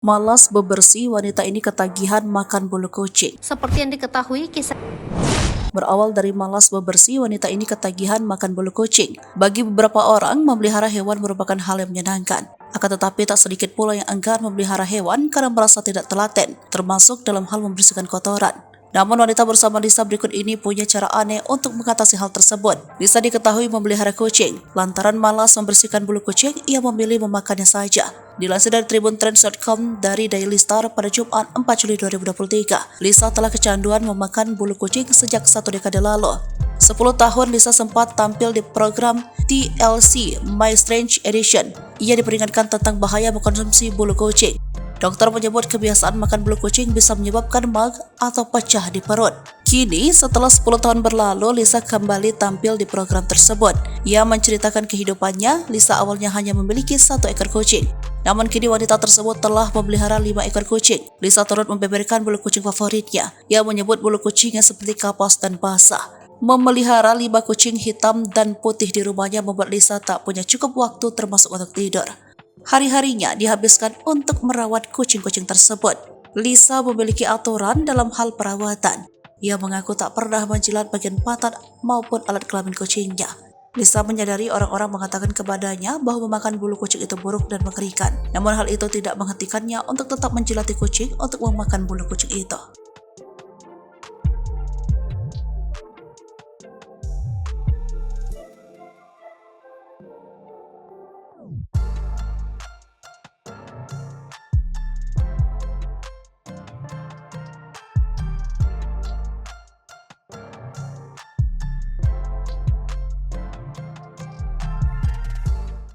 Malas bebersih, wanita ini ketagihan makan bulu kucing. Seperti yang diketahui, kisah Berawal dari malas bebersih, wanita ini ketagihan makan bulu kucing. Bagi beberapa orang, memelihara hewan merupakan hal yang menyenangkan. Akan tetapi tak sedikit pula yang enggan memelihara hewan karena merasa tidak telaten, termasuk dalam hal membersihkan kotoran. Namun wanita bersama Lisa berikut ini punya cara aneh untuk mengatasi hal tersebut. Lisa diketahui memelihara kucing. Lantaran malas membersihkan bulu kucing, ia memilih memakannya saja. Dilansir dari tribuntrends.com dari Daily Star pada Jumat 4 Juli 2023, Lisa telah kecanduan memakan bulu kucing sejak 1 dekade lalu. 10 tahun Lisa sempat tampil di program TLC My Strange Edition. Ia diperingatkan tentang bahaya mengkonsumsi bulu kucing. Dokter menyebut kebiasaan makan bulu kucing bisa menyebabkan mag atau pecah di perut. Kini, setelah 10 tahun berlalu, Lisa kembali tampil di program tersebut. Ia menceritakan kehidupannya. Lisa awalnya hanya memiliki 1 ekor kucing. Namun kini wanita tersebut telah memelihara 5 ekor kucing. Lisa turut membeberkan bulu kucing favoritnya. Ia menyebut bulu kucingnya seperti kapas dan basah. Memelihara 5 kucing hitam dan putih di rumahnya membuat Lisa tak punya cukup waktu termasuk untuk tidur. Hari-harinya dihabiskan untuk merawat kucing-kucing tersebut. Lisa memiliki aturan dalam hal perawatan. Ia mengaku tak pernah menjilat bagian pantat maupun alat kelamin kucingnya. Lisa menyadari orang-orang mengatakan kepadanya bahwa memakan bulu kucing itu buruk dan mengerikan. Namun hal itu tidak menghentikannya untuk tetap menjilati kucing untuk memakan bulu kucing itu.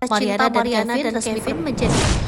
Mariana dan Kevin menjadi